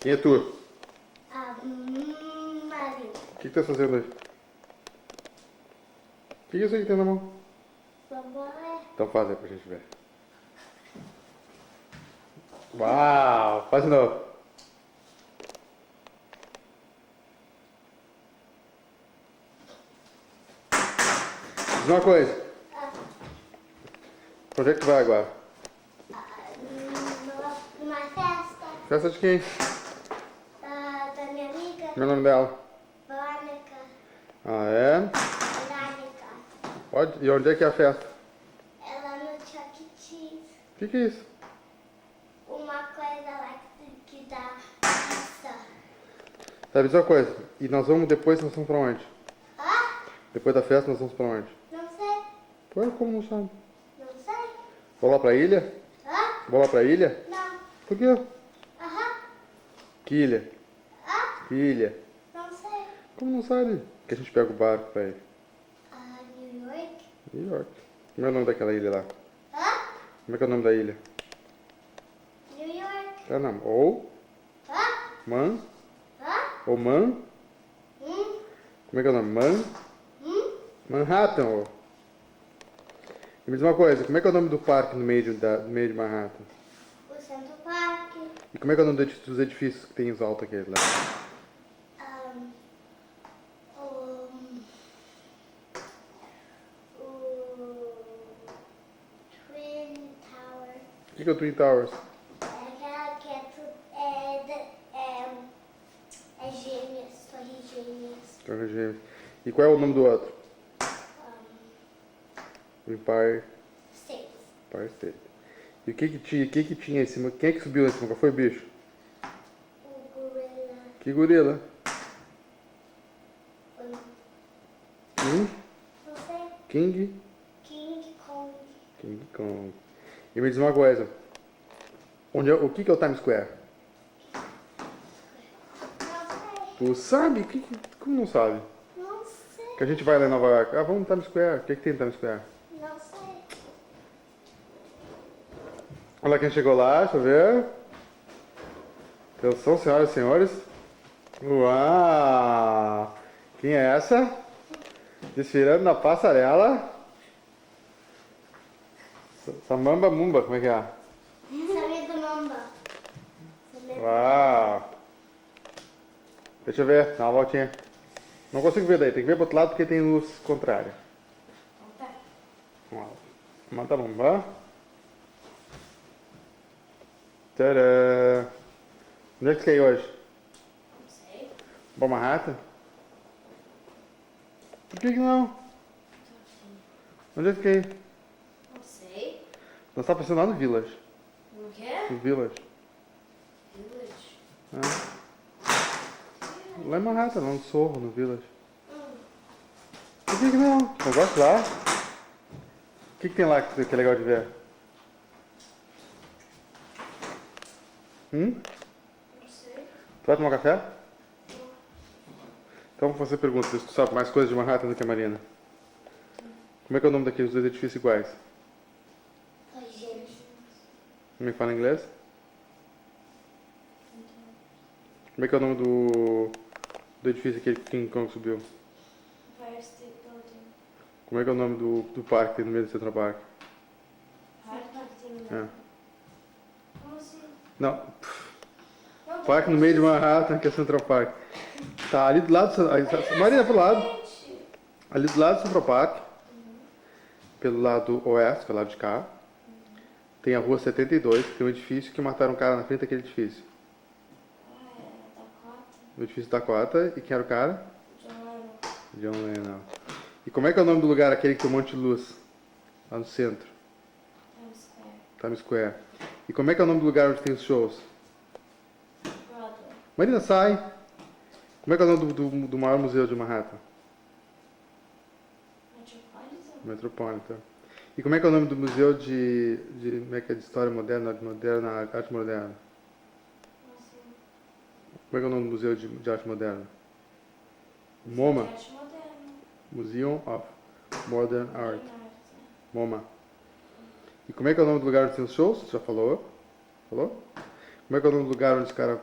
Quem é tu? Marinho. O que tá fazendo aí? O que é isso aí que tem na mão? Vovó Então faz aí pra gente ver. Uau! Faz de novo. Diz uma coisa. Pra onde é que tu vai agora? numa festa Festa de quem? da minha amiga, Meu nome dela. Verônica, Ah, é? Verônica. Pode? E onde é que é a festa? Ela no Chuck E. Cheese. O que é isso? Uma coisa lá que dá pizza. Tá, diz uma coisa. E nós vamos depois, nós vamos pra onde? Ah? Depois da festa, nós vamos pra onde? Não sei. Pô, como não sabe? Não sei. Vou lá pra ilha? Ah? Vou lá pra ilha? Não. Por quê? Aham. Que ilha? Ah? Que ilha? Não sei. Como não sabe? Que a gente pega o barco pra ir. New York? New York. Como é o nome daquela ilha lá? Ah? Como é que é o nome da ilha? New York? Ah, não. Ou Ah? Man? Ah? Ou Man? Como é que é o nome? Manhattan, ô. E me diz uma coisa, como é que é o nome do parque no meio de Manhattan? O Central Park. E como é que é o nome dos edifícios que tem em alto aqueles lá? O Twin Tower. O que é o Twin Towers? É aquela que é tudo. É gêmeas, torres gêmeas. Torre Gêmeas. E qual é o nome do outro? Empire States. State. E o que tinha em cima? Quem é que subiu lá em cima? Qual foi o bicho? O gorila. Que gorila? Não sei. King? King Kong. King Kong. E me diz uma coisa. O que é o Times Square? Não sei. Tu sabe? Como não sabe? Não sei. Que a gente vai lá em Nova York. Ah, vamos no Times Square. O que tem no Times Square? Não sei. Olha quem chegou lá, deixa eu ver. Atenção, senhoras e senhores. Uau! Quem é essa? Desfilando na passarela. Samamba Mumba, como é que é? Sabe do Mamba. Uau! Deixa eu ver, dá uma voltinha. Não consigo ver daí, tem que ver pro outro lado porque tem luz contrária. Uau. Mata Mumba. Tcharam! Onde é que você quer ir hoje? Não sei. Pra Manhattan? Por que não? Onde é que quer ir? Não sei. Nós tá pensando lá no Village. O quê? No Village. Village. Lá em Manhattan, lá no Sorro, no Village. Por que não? Eu gosto lá. O que tem lá que é legal de ver? Não sei. Tu vai tomar café? Então você pergunta se tu sabe mais coisas de Manhattan do que a Marina. Como é que é o nome daqueles dois edifícios iguais? Torres gêmeas. Como é que fala em inglês? Como é que é o nome do edifício aquele que King Kong subiu? Empire State Building. Como é que é o nome do parque que tem no meio do Central Park? É. Como assim? Não. Parque no meio de Manhattan, que é Central Park. Tá ali do lado do... Marina, pro lado. Ali do lado do Central Park. Pelo lado oeste, pelo lado de cá. Tem a rua 72, que tem um edifício que mataram um cara na frente daquele edifício. O edifício Dakota. E quem era o cara? John Lennon. E como é que é o nome do lugar aquele que tem um monte de luz? Lá no centro. Times Square. E como é que é o nome do lugar onde tem os shows? Marina, sai! Como é que é o nome do maior museu de Manhattan? Metropolitan. E como é que é o nome do museu como é que é, de história moderna, arte moderna? Como é que é o nome do museu de arte moderna? MoMA. Museum of Modern Art. MoMA. E como é que é o nome do lugar onde tem os shows? Você já falou? Falou? Como é que é o nome do lugar onde os caras